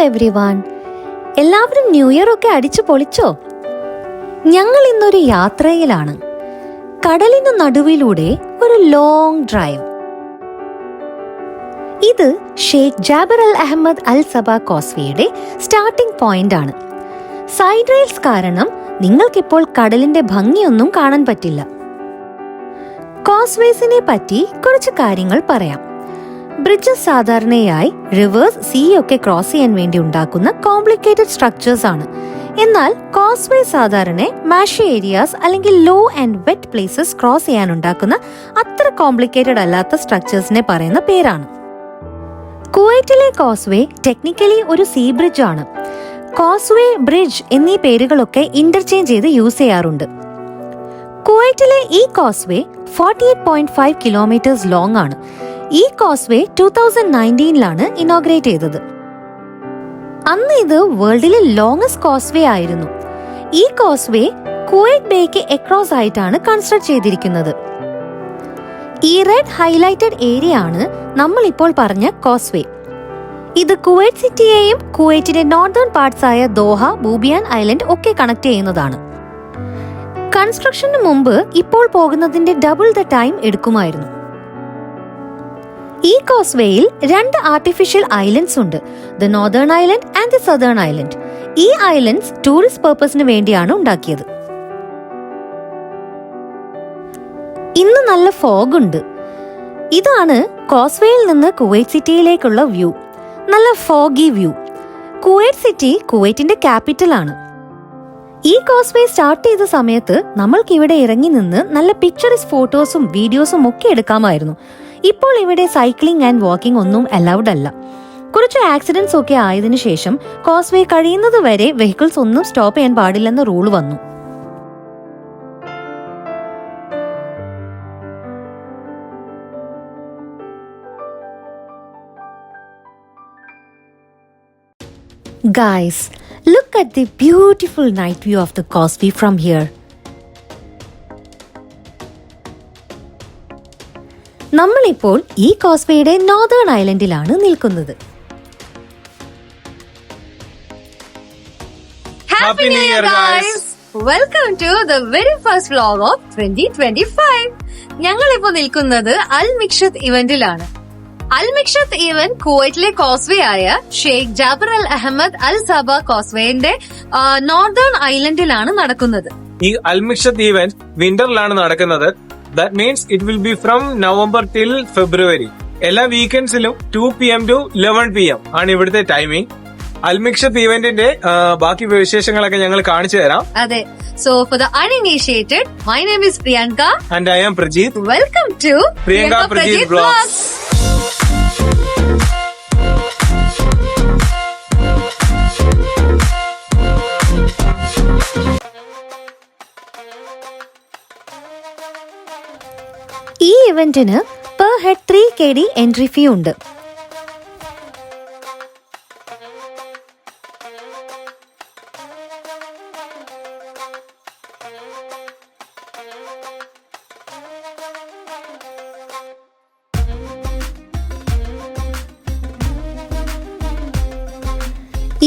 Everyone, എല്ലാവരും new year ഒക്കെ അടിച്ചു പൊളിച്ചോ? ഞങ്ങൾ ഇന്നൊരു യാത്രയിലാണ്. കടലിനു നടുവിലൂടെ ഒരു ലോങ് ഡ്രൈവ്. ഇത് Sheikh Jaber Al Ahmad Al സബ കോസ്വേയുടെ സ്റ്റാർട്ടിംഗ് പോയിന്റ് ആണ്. സൈഡ് റെയിൽസ് കാരണം നിങ്ങൾക്കിപ്പോൾ കടലിന്റെ ഭംഗിയൊന്നും കാണാൻ പറ്റില്ല. കോസ്വേസിനെ പറ്റി കുറച്ച് കാര്യങ്ങൾ പറയാം. ബ്രിഡ്ജസ് സാധാരണയായി റിവേഴ്സ്, സീ ഒക്കെ ക്രോസ് ചെയ്യാൻ വേണ്ടി ഉണ്ടാക്കുന്ന കോംപ്ലിക്കേറ്റഡ് സ്ട്രക്ചേഴ്സ് ആണ്. എന്നാൽ കോസ്വേ സാധാരണ മാഷി ഏരിയാസ് അല്ലെങ്കിൽ low and wet places cross ചെയ്യാൻ ഉണ്ടാക്കുന്ന അത്ര കോംപ്ലിക്കേറ്റഡ് അല്ലാത്ത സ്ട്രക്ചേഴ്സിനെ പറയുന്ന പേരാണ്. കുവൈറ്റിലെ കോസ്വേ ടെക്നിക്കലി ഒരു സീ ബ്രിഡ്ജ് ആണ്. കോസ്വേ, ബ്രിഡ്ജ് എന്നീ പേരുകളൊക്കെ ഇന്റർചേഞ്ച് ചെയ്ത് യൂസ് ചെയ്യാറുണ്ട്. കുവൈറ്റിലെ ഈ കോസ്വേ 48.5 കിലോമീറ്റേഴ്സ് ലോങ് ആണ്. ഈ കോസ്വേ 2019 ഇനോഗ്രേറ്റ് ചെയ്തത്. അന്ന് ഇത് വേൾഡിലെ ലോങ്സ്റ്റ് കോസ്വേ ആയിരുന്നു. ഈ കോസ്വേ കുവൈറ്റ് ബേക്ക് അക്രോസ് ആയിട്ടാണ് കൺസ്ട്രക്ട് ചെയ്തിരിക്കുന്നത്. ഈ റെഡ് ഹൈലൈറ്റഡ് ഏരിയ ആണ് നമ്മൾ ഇപ്പോൾ പറഞ്ഞ കോസ്വേ. ഇത് കുവൈറ്റ് സിറ്റിയെയും കുവൈറ്റിന്റെ നോർത്തേൺ പാർട്സ് ആയ ദോഹ, ബൂബിയാൻ ഐലൻഡ് ഒക്കെ കണക്ട് ചെയ്യുന്നതാണ്. കൺസ്ട്രക്ഷന് മുമ്പ് ഇപ്പോൾ പോകുന്നതിന്റെ ഡബിൾ ദ ടൈം എടുക്കുമായിരുന്നു. ഈ കോസ്വേയിൽ 2 ആർട്ടിഫിഷ്യൽ ഐലൻഡ്സ് ഉണ്ട്, the northern island and the southern island. ഈ ഐലൻഡ്സ് ടൂറിസ്റ്റ് പർപ്പസിന് വേണ്ടിയാണ് ഉണ്ടാക്കിയത്. ഇന്ന് നല്ല ഫോഗ് ഉണ്ട്. ഇതാണ് കോസ്വേയിൽ നിന്ന് കുവൈറ്റ് സിറ്റിയിലേക്കുള്ള വ്യൂ. നല്ല ഫോഗി വ്യൂ. കുവൈറ്റ് സിറ്റി കുവൈറ്റിന്റെ ക്യാപിറ്റൽ ആണ്. ഈ കോസ്വേ സ്റ്റാർട്ട് ചെയ്ത സമയത്ത് നമ്മൾക്ക് ഇവിടെ ഇറങ്ങി നിന്ന് നല്ല പിക്ചറിസ് ഫോട്ടോസും വീഡിയോസും ഒക്കെ എടുക്കാമായിരുന്നു. ഇപ്പോൾ ഇവിടെ സൈക്ലിംഗ് ആൻഡ് വാക്കിംഗ് ഒന്നും അലൗഡ് അല്ല. കുറച്ച് ആക്സിഡന്റ്സ് ഒക്കെ ആയതിനു ശേഷം കോസ്വേ കഴിയുന്നത് വരെ വെഹിക്കിൾസ് ഒന്നും സ്റ്റോപ്പ് ചെയ്യാൻ പാടില്ലെന്ന റൂൾ വന്നു. Guys, look at the beautiful night view of the Causeway from here. നമ്മളിപ്പോൾ ഈ കോസ്വേയുടെ നോർത്തേൺ ഐലൻഡിലാണ് നിൽക്കുന്നത്. Happy New Year, guys! Welcome to the very first vlog of 2025. ഞങ്ങളിപ്പോൾ നിൽക്കുന്നത് അൽ മിക്ഷത്ത് ഇവന്റിലാണ്. അൽ മിക്ഷത്ത് ഇവന്റ് കുവൈറ്റിലെ കോസ്വേ ആയ Sheikh Jaber Al Ahmad Al Sabah കോസ്വേന്റെ northern ഐലൻഡിലാണ് നടക്കുന്നത്. ഈ അൽ മിക്ഷത്ത് ഇവന്റ് വിന്ററിലാണ് നടക്കുന്നത്. That means it will be from November till February. എല്ലാ വീക്കെൻഡ്സിലും 2 PM to 11 PM ആണ് ഇവിടുത്തെ ടൈമിംഗ്. അൽ മിക്ഷത്ത് ഇവന്റിന്റെ ബാക്കി വിശേഷങ്ങളൊക്കെ ഞങ്ങൾ കാണിച്ചു തരാം. അതെ. So for the uninitiated, my name is Priyanka and I am Prajeet. Welcome to Priyanka Prajeet Vlogs. ഈ ഇവന്റിന് per head 3 KD entry fee ഉണ്ട്.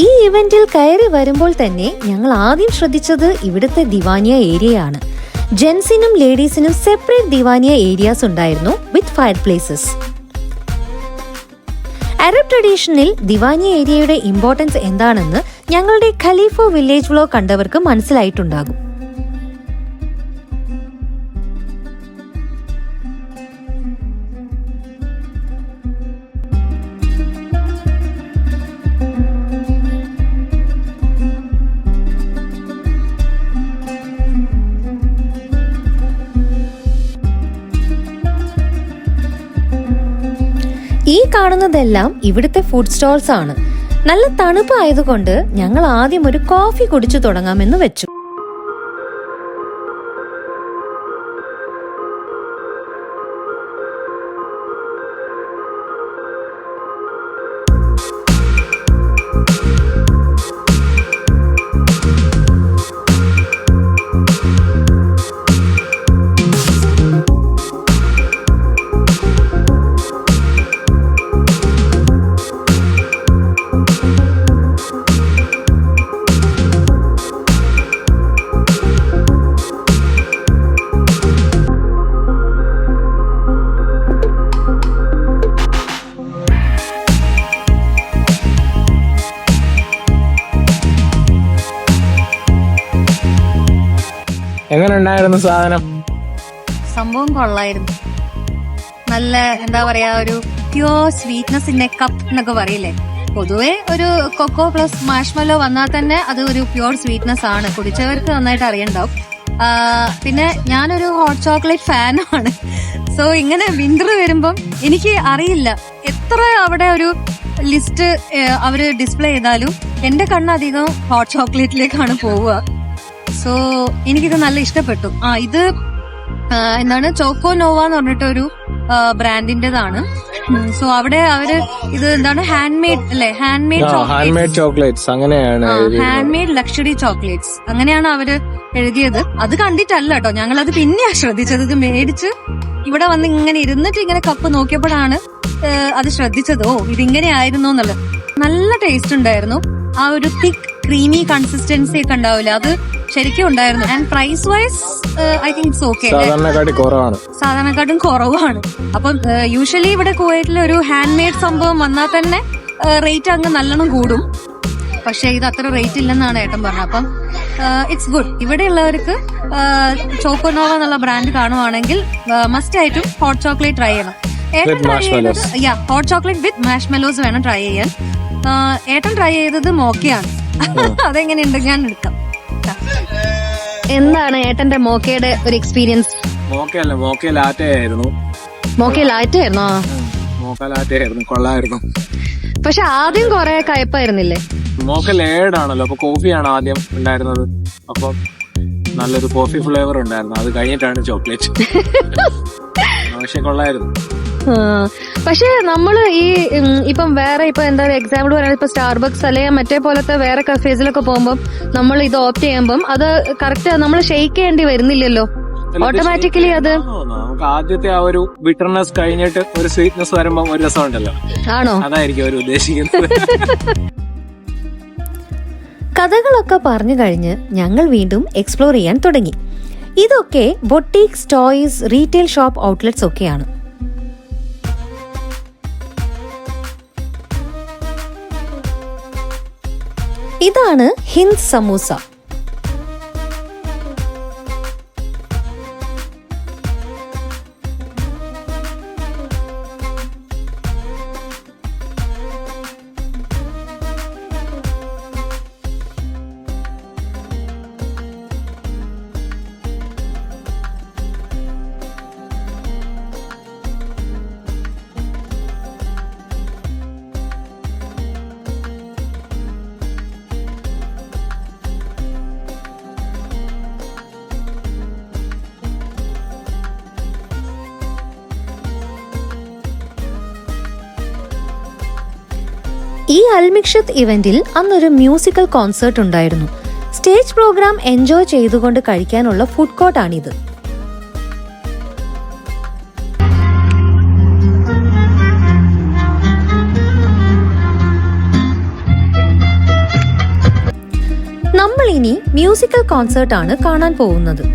ഈ ഇവന്റിൽ കയറി വരുമ്പോൾ തന്നെ ഞങ്ങൾ ആദ്യം ശ്രദ്ധിച്ചത് ഇവിടുത്തെ ദിവാനിയ ഏരിയയാണ്. ജെൻസിനും ലേഡീസിനും സെപ്പറേറ്റ് ദിവാനിയ ഏരിയാസ് ഉണ്ടായിരുന്നു വിത്ത് ഫയർ പ്ലേസസ്. അറബ് ട്രഡീഷനിൽ ദിവാനിയ ഏരിയയുടെ ഇമ്പോർട്ടൻസ് എന്താണെന്ന് ഞങ്ങളുടെ ഖലീഫോ വില്ലേജ് വ്ലോഗ് കണ്ടവർക്ക് മനസ്സിലായിട്ടുണ്ടാകും. ഈ കാണുന്നതെല്ലാം ഇവിടുത്തെ ഫുഡ് സ്റ്റോൾസ് ആണ്. നല്ല തണുപ്പ് ആയതുകൊണ്ട് ഞങ്ങൾ ആദ്യം ഒരു കോഫി കുടിച്ചു തുടങ്ങാമെന്ന് വെച്ചു. എങ്ങനായിരുന്നു സാധനം? സംഭവം കൊള്ളായിരുന്നു. നല്ല എന്താ പറയാ, ഒരു pure sweetness in A cup എന്നൊക്കെ പറയില്ലേ. പൊതുവെ ഒരു കൊക്കോ പ്ലസ് മാഷ്മലോ വന്നാൽ തന്നെ അത് ഒരു പ്യൂർ സ്വീറ്റ്നെസ് ആണ്. കുടിച്ചവർക്ക് നന്നായിട്ട് അറിയണ്ടാവും. പിന്നെ ഞാനൊരു ഹോട്ട് ചോക്ലേറ്റ് ഫാനാണ്. സോ ഇങ്ങനെ വിന്റർ വരുമ്പം എനിക്ക് അറിയില്ല എത്ര അവിടെ ഒരു ലിസ്റ്റ് അവര് ഡിസ്പ്ലേ ചെയ്താലും എന്റെ കണ്ണധികം ഹോട്ട് ചോക്ലേറ്റിലേക്കാണ് പോവുക. സോ എനിക്കിത് നല്ല ഇഷ്ടപ്പെട്ടു. ഇത് എന്താണ് ചോക്കോ നോവ എന്ന് പറഞ്ഞിട്ടൊരു ബ്രാൻഡിന്റേതാണ്. സോ അവിടെ അവര് ഇത് എന്താണ് ഹാൻഡ് മെയ്ഡ് അല്ലെ, ഹാൻഡ് മെയ്ഡ് ചോക്ലേറ്റ്സ് അങ്ങനെയാണ്, ഹാൻഡ് മെയ്ഡ് ലക്ഷറി ചോക്ലേറ്റ്സ് അങ്ങനെയാണ് അവര് എഴുതിയത്. അത് കണ്ടിട്ടല്ല കേട്ടോ, ഞങ്ങളത് പിന്നെയാ ശ്രദ്ധിച്ചത്. ഇത് മേടിച്ച് ഇവിടെ വന്ന് ഇങ്ങനെ ഇരുന്നിട്ട് ഇങ്ങനെ കപ്പ് നോക്കിയപ്പോഴാണ് അത് ശ്രദ്ധിച്ചത്. ഓ, ഇതിങ്ങനെ ആയിരുന്നു എന്നുള്ളത്. നല്ല ടേസ്റ്റ് ഉണ്ടായിരുന്നു. ആ ഒരു തിക്ക് ക്രീമി കൺസിസ്റ്റൻസി ഒക്കെ ഉണ്ടാവില്ല, അത് ശരിക്കും ഉണ്ടായിരുന്നു. And price wise I think it's okay, സാധാരണക്കാട്ടും കുറവാണ്. അപ്പം യൂഷ്വലി ഇവിടെ കുവൈറ്റിൽ ഒരു ഹാൻഡ് മെയ്ഡ് സംഭവം വന്നാൽ തന്നെ റേറ്റ് അങ്ങ് നല്ലോണം കൂടും. പക്ഷെ ഇത് അത്ര റേറ്റ് ഇല്ലെന്നാണ് ഏട്ടൻ പറഞ്ഞത്. അപ്പം ഇറ്റ്സ് ഗുഡ്. ഇവിടെ ഉള്ളവർക്ക് ചോക്കോനോവ എന്നുള്ള ബ്രാൻഡ് കാണുവാണെങ്കിൽ മസ്റ്റ് ആയിട്ടും ഹോട്ട് ചോക്ലേറ്റ് ട്രൈ ചെയ്യണം. ഏട്ടൻ ട്രൈ ചെയ്തത് ഹോട്ട് ചോക്ലേറ്റ് വിത്ത് മാഷ്മെലോസ് വേണം ട്രൈ ചെയ്യാൻ. ഏട്ടൻ ട്രൈ ചെയ്തത് മോക്കയാണ്. അതെങ്ങനെയുണ്ട് ഞാൻ എടുക്കാം. എന്താണ് ഏട്ടന്റെ മോക്കയുടെ ഒരു എക്സ്പീരിയൻസ്? മോക്ക ലാറ്റയായിരുന്നു. കൊള്ളായിരുന്നു. പക്ഷെ ആദ്യം കൊറേ കയപ്പായിരുന്നില്ലേ? മോക്ക ലേഡാണല്ലോ, അപ്പൊ കോഫിയാണ് ആദ്യം ഉണ്ടായിരുന്നത്. അപ്പൊ നല്ലൊരു കോഫി ഫ്ലേവർ ഉണ്ടായിരുന്നു. അത് കഴിഞ്ഞിട്ടാണ് ചോക്ലേറ്റ്. പക്ഷെ കൊള്ളായിരുന്നു. പക്ഷെ നമ്മള് ഇപ്പം വേറെ ഇപ്പൊ എന്താ എക്സാമ്പിൾ പറയാൻ, ഇപ്പൊ സ്റ്റാർബക്സ് അല്ലെങ്കിൽ മറ്റേ പോലത്തെ വേറെ കഫേസിലൊക്കെ പോകുമ്പോൾ നമ്മൾ ഇത് ഓപ്റ്റ് ചെയ്യുമ്പോൾ അത് കറക്റ്റ് നമ്മൾ ഷെയ്ക്ക് ചെയ്യേണ്ടി വരുന്നില്ലല്ലോ, ഓട്ടോമാറ്റിക്കലി അത് നമുക്ക് ആദ്യത്തെ ആ ഒരു ബിറ്റർനെസ് കഴിഞ്ഞിട്ട് ഒരു സ്വീറ്റ്നെസ് വരുമ്പോ ഒരു രസമുണ്ടല്ലോ. ആണോ? അതായിരിക്കും അവർ ഉദ്ദേശിക്കുന്നത്. കഥകളൊക്കെ പറഞ്ഞു കഴിഞ്ഞ് ഞങ്ങൾ വീണ്ടും എക്സ്പ്ലോർ ചെയ്യാൻ തുടങ്ങി. ഇതൊക്കെ ബൊട്ടീക്സ്, ടോയ്സ്, റീറ്റെയിൽ ഷോപ്പ് ഔട്ട്ലെറ്റ്സ് ഒക്കെയാണ്. ഇതാണ് ഹിന്ദ് സമൂസ. ഈ അൽമിക്ഷത്ത് ഇവന്റിൽ അന്നൊരു മ്യൂസിക്കൽ കോൺസേർട്ട് ഉണ്ടായിരുന്നു. സ്റ്റേജ് പ്രോഗ്രാം എൻജോയ് ചെയ്തുകൊണ്ട് കഴിക്കാനുള്ള ഫുഡ് കോർട്ടാണിത്. നമ്മൾ ഇനി മ്യൂസിക്കൽ കോൺസേർട്ടാണ് കാണാൻ പോകുന്നത്.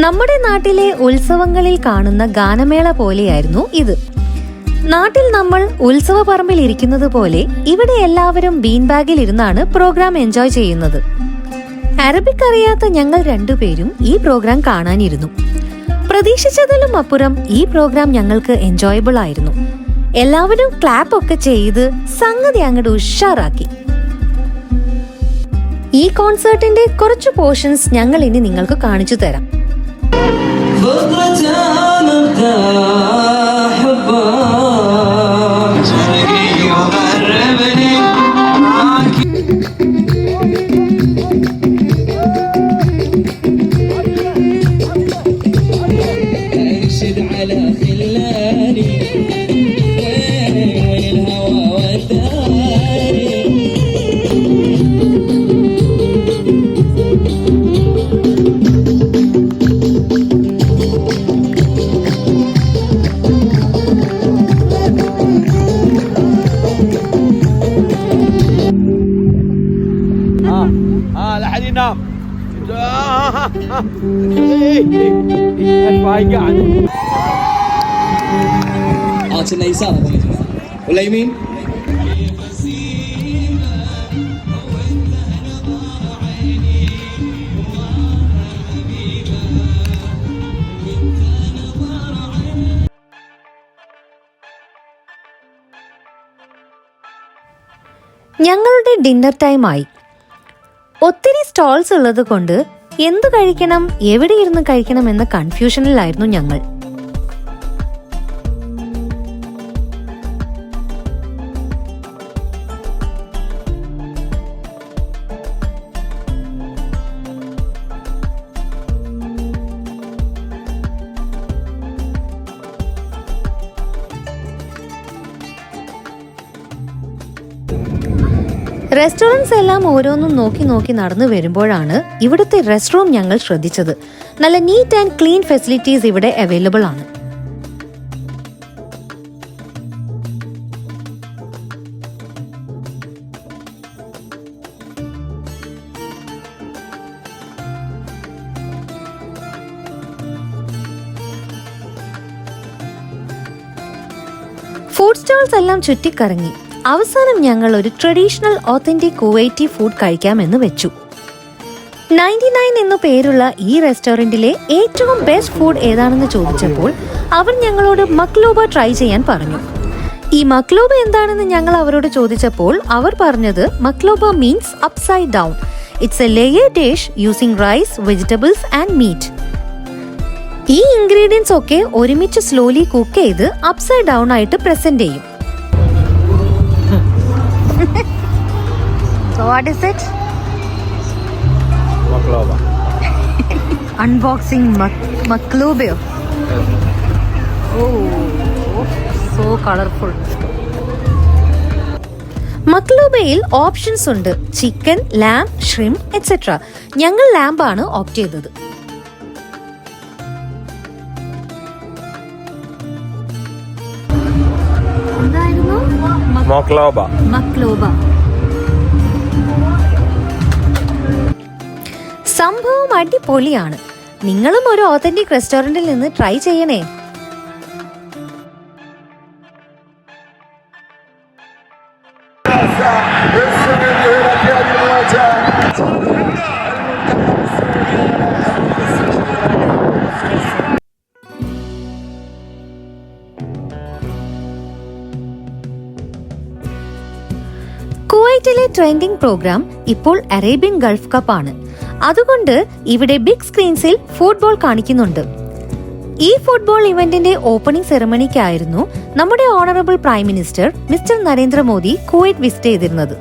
നമ്മുടെ നാട്ടിലെ ഉത്സവങ്ങളിൽ കാണുന്ന ഗാനമേള പോലെയായിരുന്നു ഇത്. നാട്ടിൽ നമ്മൾ ഉത്സവ പറമ്പിൽ ഇരിക്കുന്നത് പോലെ ഇവിടെ എല്ലാവരും ബീൻ ബാഗിൽ ഇരുന്നാണ് പ്രോഗ്രാം എൻജോയ് ചെയ്യുന്നത്. അറബിക് അറിയാത്ത ഞങ്ങൾ രണ്ടുപേരും ഈ പ്രോഗ്രാം കാണാനിരുന്നു. പ്രതീക്ഷിച്ചതിലും അപ്പുറം ഈ പ്രോഗ്രാം ഞങ്ങൾക്ക് എൻജോയബിൾ ആയിരുന്നു. എല്ലാവരും ക്ലാപ്പ് ഒക്കെ ചെയ്ത് സംഗതി അങ്ങോട്ട് ഉഷാറാക്കി. ഈ കോൺസേർട്ടിന്റെ കുറച്ച് പോർഷൻസ് ഞങ്ങൾ ഇനി നിങ്ങൾക്ക് കാണിച്ചു തരാം. عاطل اليسار ولا يمين؟ ഞങ്ങളുടെ ഡിന്നർ ടൈം ആയി. ഒത്തിരി സ്റ്റോൾസ് ഉള്ളത് കൊണ്ട് എന്ത് കഴിക്കണം, എവിടെ ഇരുന്ന് കഴിക്കണം എന്ന കൺഫ്യൂഷനിലായിരുന്നു ഞങ്ങൾ. റെസ്റ്റോറൻറ്റ്സ് എല്ലാം ഓരോന്നും നോക്കി നോക്കി നടന്നു വരുമ്പോഴാണ് ഇവിടുത്തെ റെസ്റ്റ് റൂം ഞങ്ങൾ ശ്രദ്ധിച്ചത്. നല്ല നീറ്റ് ആൻഡ് ക്ലീൻ ഫെസിലിറ്റീസ് ഇവിടെ അവൈലബിൾ ആണ്. ഫുഡ് സ്റ്റോൾസ് എല്ലാം ചുറ്റിക്കറങ്ങി അവസാനം ഞങ്ങൾ ഒരു ട്രഡീഷണൽ ഓത്തന്റിക് കുവൈറ്റി ഫുഡ് കഴിക്കാമെന്ന് വെച്ചു. 99 എന്നു പേരുള്ള ഈ റെസ്റ്റോറന്റിലെ ഏറ്റവും ബെസ്റ്റ് ഫുഡ് ഏതാണെന്ന് ചോദിച്ചപ്പോൾ അവർ ഞങ്ങളോട് മക്ലൂബ ട്രൈ ചെയ്യാൻ പറഞ്ഞു. ഈ മക്ലൂബ എന്താണെന്ന് ഞങ്ങൾ അവരോട് ചോദിച്ചപ്പോൾ അവർ പറഞ്ഞത് maqluba means upside down. It's a layer dish using rice, vegetables and meat. ഈ ഇൻഗ്രീഡിയൻസ് ഒക്കെ ഒരുമിച്ച് സ്ലോലി കുക്ക് ചെയ്ത് അപ്സൈഡ് ഡൗൺ ആയിട്ട് പ്രസന്റ് ചെയ്യും. So what is it? Maklooba. Unboxing maklooba. Oh, so colorful. മക്ലൂബയിൽ ഓപ്ഷൻസ് ഉണ്ട്. Chicken, lamb, shrimp etcetera. ഞങ്ങൾ ലാംബാണ് ഓപ്റ്റ് ചെയ്തത്. എന്തായിരുന്നു? മക്ലൂബ. സംഭവം അടിപൊളിയാണ്. നിങ്ങളും ഒരു ഓതന്റിക് റെസ്റ്റോറന്റിൽ നിന്ന് ട്രൈ ചെയ്യണേ. കുവൈറ്റിലെ ട്രെൻഡിംഗ് പ്രോഗ്രാം ഇപ്പോൾ അറേബ്യൻ ഗൾഫ് കപ്പ് ആണ്. അതുകൊണ്ട് ഇവിടെ ബിഗ് സ്ക്രീൻസിൽ ഫുട്ബോൾ കാണിക്കുന്നുണ്ട്. ഈ ഫുട്ബോൾ ഇവന്റിന്റെ ഓപ്പണിംഗ് സെറമണിക്കായിരുന്നു നമ്മുടെ honourable prime minister mister Narendra Modi Kuwait visit ചെയ്തിരുന്നത്.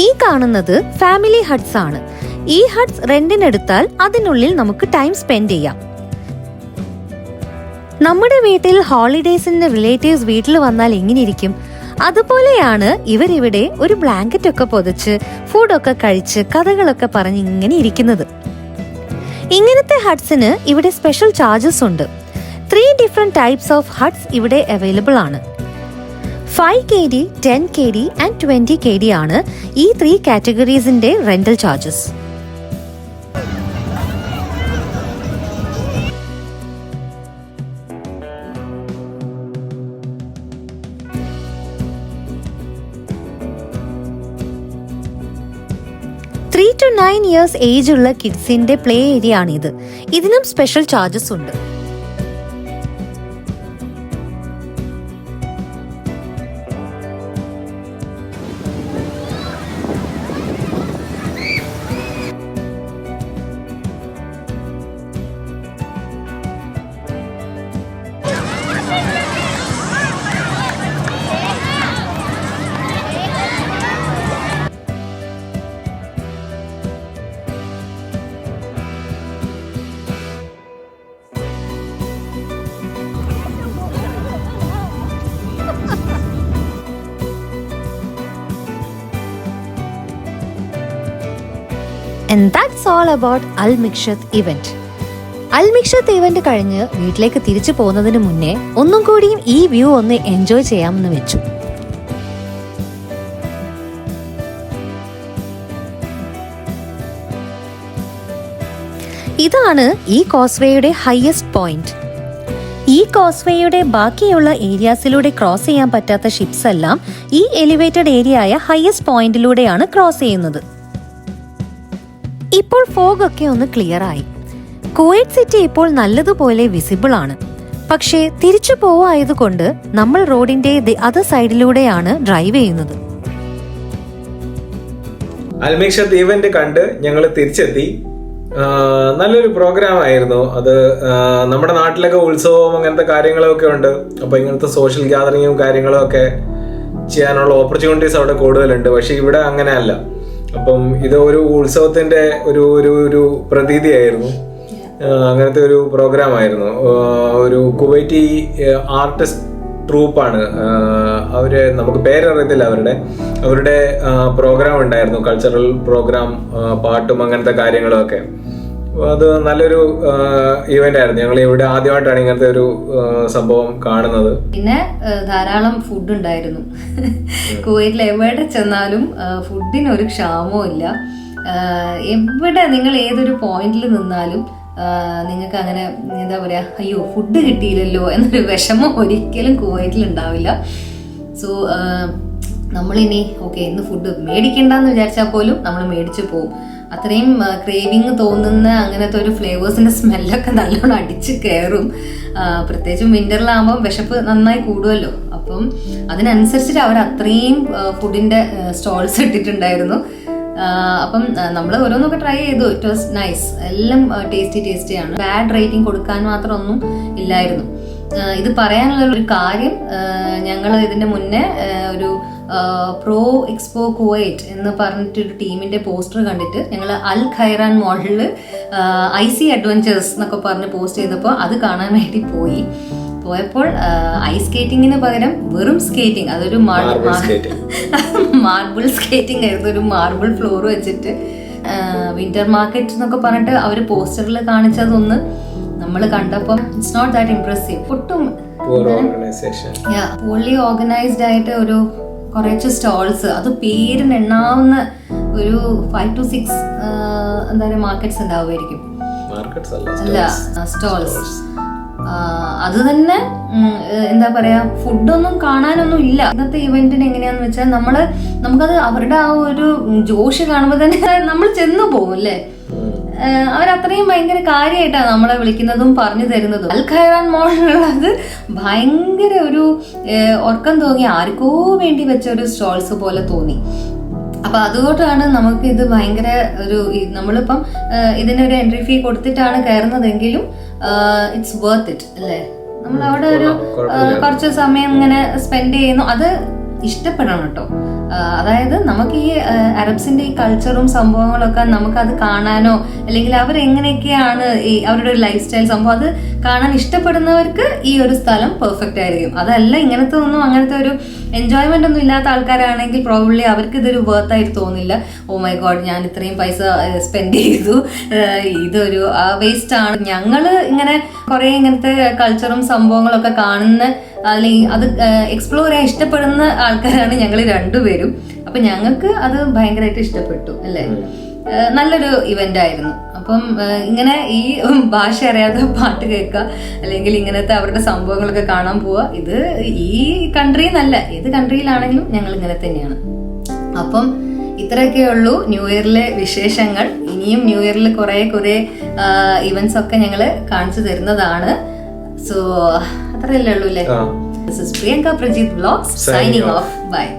ഈ കാണുന്നത് ഫാമിലി ഹട്ട്സ് ആണ്. ഈ ഹട്ട്സ് റെന്റിനെടുത്താൽ അതിനുള്ളിൽ നമുക്ക് ടൈം സ്പെൻഡ് ചെയ്യാം. നമ്മുടെ വീട്ടിൽ ഹോളിഡേസിന് റിലേറ്റീവ്സ് വീട്ടിൽ വന്നാൽ എങ്ങനെയിരിക്കും, അതുപോലെയാണ് ഇവരിവിടെ ഒരു ബ്ലാങ്കറ്റ് ഒക്കെ പൊതിച്ച് ഫുഡൊക്കെ കഴിച്ച് കഥകളൊക്കെ പറഞ്ഞ് ഇങ്ങനെ ഇരിക്കുന്നത്. ഇങ്ങനത്തെ ഹട്ട്സിന് ഇവിടെ സ്പെഷ്യൽ ചാർജസ് ഉണ്ട്. 3 ഡിഫറെന്റ് ടൈപ്സ് ഓഫ് ഹട്ട്സ് ഇവിടെ അവൈലബിൾ ആണ്. 5 KD, 10 KD ആൻഡ് 20 KD ആണ് ഈ 3 കാറ്റഗറീസിന്റെ rental charges. Three to 9 years age ഉള്ള കിഡ്സിന്റെ പ്ലേ ഏരിയ ആണിത്. ഇതിനും സ്പെഷ്യൽ ചാർജസ് ഉണ്ട്. And that's all about Al Mikshat event. Al Mikshat event കഴിഞ്ഞ് വീട്ടിലേക്ക് തിരിച്ചു പോകുന്നതിന് മുന്നേ ഒന്നും കൂടിയും ഈ വ്യൂ ഒന്ന് എൻജോയ് ചെയ്യാമെന്ന് വെച്ചു. ഇതാണ് ഈ കോസ്വേയുടെ ഹയസ്റ്റ് പോയിന്റ്. ഈ ഈ കോസ്വേയുടെ ബാക്കിയുള്ള ഏരിയാസിലൂടെ ക്രോസ് ചെയ്യാൻ പറ്റാത്ത ഷിപ്സ് എല്ലാം ഈ എലിവേറ്റഡ് ഏരിയ ആയ ഹയസ്റ്റ് പോയിന്റിലൂടെയാണ് ക്രോസ് ചെയ്യുന്നത്. ഇപ്പോൾ ഫോഗ് ഒക്കെ ഒന്ന് ക്ലിയർ ആയി. കുവൈറ്റ് സിറ്റി ഇപ്പോൾ നല്ലതുപോലെ വിസിബിൾ ആണ്. പക്ഷേ തിരിച്ചു പോവായതുകൊണ്ട് നമ്മൾ റോഡിന്റെ അതർ സൈഡിലൂടെയാണ് ഡ്രൈവ് ചെയ്യുന്നത്. അൽമിക്ഷത്ത് ഈവന്റ് കണ്ട് ഞങ്ങൾ തിരിച്ചെത്തി. നല്ലൊരു പ്രോഗ്രാം ആയിരുന്നു അത്. നമ്മുടെ നാട്ടിലൊക്കെ ഉത്സവവും അങ്ങനത്തെ കാര്യങ്ങളൊക്കെ ഉണ്ട്. അപ്പൊ ഇങ്ങനത്തെ സോഷ്യൽ ഗ്യാതറിങ്ങും കാര്യങ്ങളും ഒക്കെ ചെയ്യാനുള്ള ഓപ്പർച്യൂണിറ്റീസ് അവിടെ കൂടുതലുണ്ട്. പക്ഷെ ഇവിടെ അങ്ങനെയല്ല. അപ്പം ഇത് ഒരു ഉത്സവത്തിന്റെ ഒരു പ്രതീതിയായിരുന്നു. അങ്ങനത്തെ ഒരു പ്രോഗ്രാം ആയിരുന്നു. ഒരു കുവൈറ്റി ആർട്ടിസ്റ്റ് ട്രൂപ്പാണ് അവര്, നമുക്ക് പേരറിയത്തില്ല അവരുടെ പ്രോഗ്രാം ഉണ്ടായിരുന്നു. കൾച്ചറൽ പ്രോഗ്രാം, പാട്ടും അങ്ങനത്തെ കാര്യങ്ങളും ഒക്കെ. അത് നല്ലൊരു ഇവന്റ് ആയിരുന്നു. ഞങ്ങൾ ഇവിടെ ആദ്യമായിട്ടാണ് ഇങ്ങനത്തെ ഒരു സംഭവം കാണുന്നത്. പിന്നെ ധാരാളം ഫുഡ് ഉണ്ടായിരുന്നു. കുവൈറ്റിൽ എവിടെ ചെന്നാലും ഫുഡിന് ഒരു ക്ഷാമവും ഇല്ല. എവിടെ നിങ്ങൾ ഏതൊരു പോയിന്റിൽ നിന്നാലും നിങ്ങൾക്ക് അങ്ങനെ എന്താ പറയാ, അയ്യോ ഫുഡ് കിട്ടിയില്ലല്ലോ എന്നൊരു വിഷമം ഒരിക്കലും കുവൈറ്റിൽ ഉണ്ടാവില്ല. സോ നമ്മളിനി ഓക്കെ ഇന്ന് ഫുഡ് മേടിക്കണ്ടെന്ന് വിചാരിച്ചാൽ പോലും നമ്മൾ മേടിച്ചു പോകും. അത്രയും ക്രേവിങ് തോന്നുന്ന അങ്ങനത്തെ ഒരു ഫ്ലേവേഴ്സിന്റെ സ്മെല്ലൊക്കെ നല്ലോണം അടിച്ച് കയറും. പ്രത്യേകിച്ചും വിന്ററിലാകുമ്പോൾ വിശപ്പ് നന്നായി കൂടുമല്ലോ. അപ്പം അതിനനുസരിച്ചിട്ട് അവർ അത്രയും ഫുഡിന്റെ സ്റ്റോൾസ് ഇട്ടിട്ടുണ്ടായിരുന്നു. അപ്പം നമ്മൾ ഓരോന്നൊക്കെ ട്രൈ ചെയ്തു. It was nice. എല്ലാം ടേസ്റ്റിയാണ്. ബാഡ് റേറ്റിംഗ് കൊടുക്കാൻ മാത്രം ഒന്നും ഇല്ലായിരുന്നു. ഇത് പറയാനുള്ള ഒരു കാര്യം, ഞങ്ങൾ ഇതിന്റെ മുന്നേ ഒരു പ്രോ എക്സ്പോ കുവൈറ്റ് എന്ന് പറഞ്ഞിട്ടൊരു ടീമിന്റെ പോസ്റ്റർ കണ്ടിട്ട് ഞങ്ങൾ അൽ ഖൈറാൻ മോളിൽ IC അഡ്വഞ്ചേഴ്സ് എന്നൊക്കെ പറഞ്ഞ് പോസ്റ്റ് ചെയ്തപ്പോൾ അത് കാണാൻ വേണ്ടി പോയപ്പോൾ ഐസ് സ്കേറ്റിങ്ങിന് പകരം വെറും സ്കേറ്റിംഗ്, അതൊരു മാർബിൾ സ്കേറ്റിംഗ് ആയിരുന്നു. ഒരു മാർബിൾ ഫ്ലോർ വെച്ചിട്ട് വിന്റർ മാർക്കറ്റ് എന്നൊക്കെ പറഞ്ഞിട്ട് അവർ പോസ്റ്ററിൽ കാണിച്ചതൊന്ന് നമ്മൾ കണ്ടപ്പോൾ ഇറ്റ്സ് നോട്ട് ദാറ്റ് ഇംപ്രസീവ്. ഒട്ടും പോളി ഓർഗനൈസ്ഡ് ആയിട്ട് ഒരു കുറച്ച് സ്റ്റോൾസ്, അത് പേരിന് എണ്ണാവുന്ന ഒരു 5 to 6 എന്താ പറയുക മാർക്കറ്റ്സ് ഉണ്ടാവുമായിരിക്കും. അല്ല, സ്റ്റോൾസ്. അത് തന്നെ എന്താ പറയാ, ഫുഡൊന്നും കാണാനൊന്നും ഇല്ല. ഇന്നത്തെ ഇവന്റിന് എങ്ങനെയാന്ന് വെച്ചാൽ നമുക്കത് അവരുടെ ആ ഒരു ജോഷ് കാണുമ്പോൾ തന്നെ നമ്മൾ ചെന്നു പോകും അല്ലേ. അവരത്രയും ഭയങ്കര കാര്യമായിട്ടാണ് നമ്മളെ വിളിക്കുന്നതും പറഞ്ഞു തരുന്നതും. അൽ ഖൈറാൻ മോളിലുള്ളത് ഭയങ്കര ഒരു ഉറക്കം തോന്നി, ആർക്കോ വേണ്ടി വെച്ച ഒരു സ്റ്റോൾസ് പോലെ തോന്നി. അപ്പൊ അതുകൊണ്ടാണ് നമുക്ക് ഇത് ഭയങ്കര ഒരു, നമ്മളിപ്പം ഇതിനൊരു എൻട്രി ഫീ കൊടുത്തിട്ടാണ് കയറുന്നതെങ്കിലും ഇറ്റ്സ് വർത്ത് ഇറ്റ് അല്ലേ. നമ്മൾ അവിടെ ഒരു കുറച്ച് സമയം ഇങ്ങനെ സ്പെൻഡ് ചെയ്യുന്നു, അത് ഇഷ്ടപ്പെടണം കേട്ടോ. അതായത് നമുക്ക് ഈ അറബ്സിന്റെ ഈ കൾച്ചറും സംഭവങ്ങളൊക്കെ നമുക്കത് കാണാനോ അല്ലെങ്കിൽ അവരെങ്ങനെയൊക്കെയാണ് ഈ അവരുടെ ഒരു ലൈഫ് സ്റ്റൈൽ സംഭവം അത് കാണാൻ ഇഷ്ടപ്പെടുന്നവർക്ക് ഈ ഒരു സ്ഥലം പെർഫെക്റ്റ് ആയിരിക്കും. അതല്ല ഇങ്ങനത്തെ ഒന്നും അങ്ങനത്തെ ഒരു എൻജോയ്മെന്റ് ഒന്നും ഇല്ലാത്ത ആൾക്കാരാണെങ്കിൽ പ്രോബബ്ലി അവർക്ക് ഇതൊരു വർത്ത് ആയിട്ട് തോന്നില്ല. ഓ മൈ ഗോഡ്, ഞാൻ ഇത്രയും പൈസ സ്പെൻഡ് ചെയ്തു, ഇതൊരു വേസ്റ്റ് ആണ്. ഞങ്ങള് ഇങ്ങനെ കുറെ ഇങ്ങനത്തെ കൾച്ചറും സംഭവങ്ങളൊക്കെ കാണുന്ന അല്ലെങ്കിൽ അത് എക്സ്പ്ലോർ ചെയ്യാൻ ഇഷ്ടപ്പെടുന്ന ആൾക്കാരാണ് ഞങ്ങൾ രണ്ടുപേരും. അപ്പൊ ഞങ്ങൾക്ക് അത് ഭയങ്കരമായിട്ട് ഇഷ്ടപ്പെട്ടു അല്ലേ. നല്ലൊരു ഇവന്റ് ആയിരുന്നു. അപ്പം ഇങ്ങനെ ഈ ഭാഷ അറിയാതെ പാട്ട് കേൾക്കുക അല്ലെങ്കിൽ ഇങ്ങനത്തെ അവരുടെ സംഭവങ്ങളൊക്കെ കാണാൻ പോവുക, ഇത് ഈ കൺട്രിയിൽ നിന്നല്ല, ഏത് കൺട്രിയിലാണെങ്കിലും ഞങ്ങൾ ഇങ്ങനെ തന്നെയാണ്. അപ്പം ഇത്രയൊക്കെ ഉള്ളൂ ന്യൂ ഇയറിലെ വിശേഷങ്ങൾ. ഇനിയും ന്യൂ ഇയറിൽ കുറെ ഇവന്റ്സ് ഒക്കെ ഞങ്ങൾ കാണിച്ചു തരുന്നതാണ്. സോ അത്രയല്ലേ ഉള്ളൂ അല്ലേ. This is Priyanka Prajit Vlogs signing off. Bye.